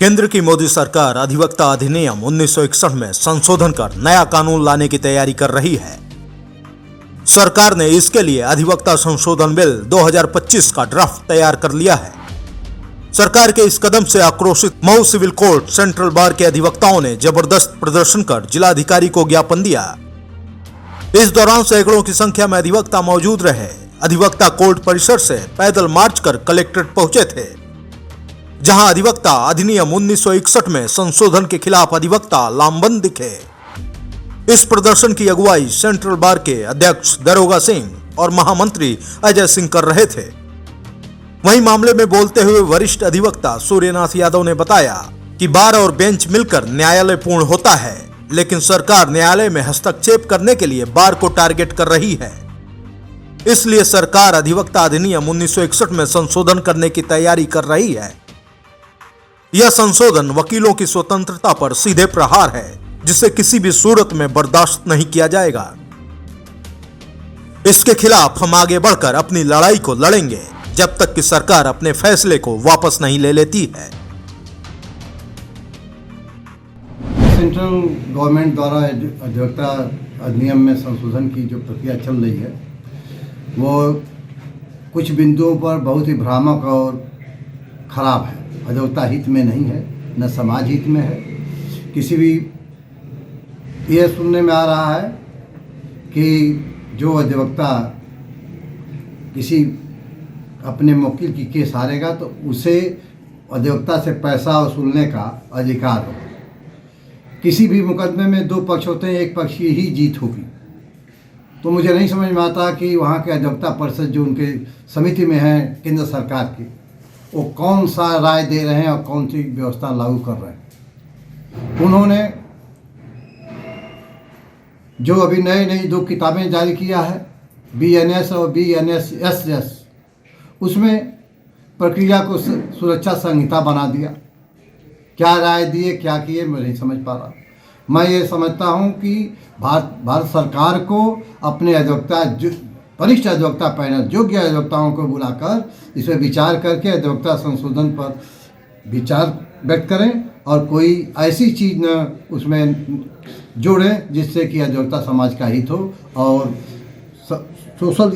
केंद्र की मोदी सरकार अधिवक्ता अधिनियम 1961 में संशोधन कर नया कानून लाने की तैयारी कर रही है। सरकार ने इसके लिए अधिवक्ता संशोधन बिल 2025 का ड्राफ्ट तैयार कर लिया है। सरकार के इस कदम से आक्रोशित Mau civil court central bar के अधिवक्ताओं ने जबरदस्त प्रदर्शन कर जिलाधिकारी को ज्ञापन दिया। इस दौरान सैकड़ों की संख्या में अधिवक्ता मौजूद रहे। अधिवक्ता कोर्ट परिसर से पैदल मार्च कर कलेक्ट्रेट पहुंचे थे, जहां अधिवक्ता अधिनियम 1961 में संशोधन के खिलाफ अधिवक्ता लामबंद दिखे। इस प्रदर्शन की अगुवाई सेंट्रल बार के अध्यक्ष दरोगा सिंह और महामंत्री अजय सिंह कर रहे थे। वहीं मामले में बोलते हुए वरिष्ठ अधिवक्ता सूर्यनाथ यादव ने बताया कि बार और बेंच मिलकर न्यायालय पूर्ण होता है, लेकिन सरकार न्यायालय में हस्तक्षेप करने के लिए बार को टारगेट कर रही है। इसलिए सरकार अधिवक्ता अधिनियम 1961 में संशोधन करने की तैयारी कर रही है। यह संशोधन वकीलों की स्वतंत्रता पर सीधे प्रहार है, जिसे किसी भी सूरत में बर्दाश्त नहीं किया जाएगा। इसके खिलाफ हम आगे बढ़कर अपनी लड़ाई को लड़ेंगे जब तक कि सरकार अपने फैसले को वापस नहीं ले लेती है। सेंट्रल गवर्नमेंट द्वारा अधिवक्ता अधिनियम में संशोधन की जो प्रक्रिया चल रही है, वो कुछ बिंदुओं पर बहुत ही भ्रामक और खराब है। अधिवक्ता हित में नहीं है, न समाज हित में है। किसी भी ये सुनने में आ रहा है कि जो अधिवक्ता किसी अपने वकील की केस हारेगा तो उसे अधिवक्ता से पैसा वसूलने का अधिकार हो। किसी भी मुकदमे में दो पक्ष होते हैं, एक पक्ष की ही जीत होगी। तो मुझे नहीं समझ में आता कि वहाँ के अधिवक्ता परिषद जो उनके समिति में है केंद्र सरकार की, वो कौन सा राय दे रहे हैं और कौन सी व्यवस्था लागू कर रहे हैं। उन्होंने जो अभी नई दो किताबें जारी किया है, BNS और BNSS, उसमें प्रक्रिया को सुरक्षा संहिता बना दिया। क्या राय दिए, क्या किए, मैं नहीं समझ पा रहा। मैं ये समझता हूँ कि भारत सरकार को अपने अधिवक्ता वरिष्ठ अधिवक्ता पैनल, योग्य अधिवक्ताओं को बुलाकर इस पर विचार करके अधिवक्ता संशोधन पर विचार व्यक्त करें और कोई ऐसी चीज़ न उसमें जोड़ें जिससे कि अधिवक्ता समाज का हित हो और सोशल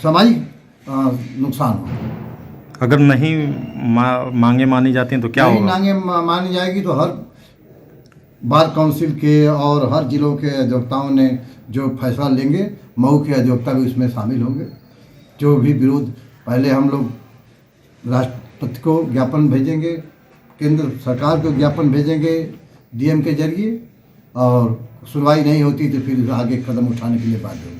सामाजिक नुकसान हो। अगर नहीं मांगे मानी जाती हैं तो क्या होगा? मांगे मानी जाएगी तो हर बार काउंसिल के और हर जिलों के अधिवक्ताओं ने जो फैसला लेंगे, मऊ के अधिवक्ता भी उसमें शामिल होंगे। जो भी विरोध, पहले हम लोग राष्ट्रपति को ज्ञापन भेजेंगे, केंद्र सरकार को ज्ञापन भेजेंगे DM के जरिए, और सुनवाई नहीं होती तो फिर आगे कदम उठाने के लिए बाध्य होंगे।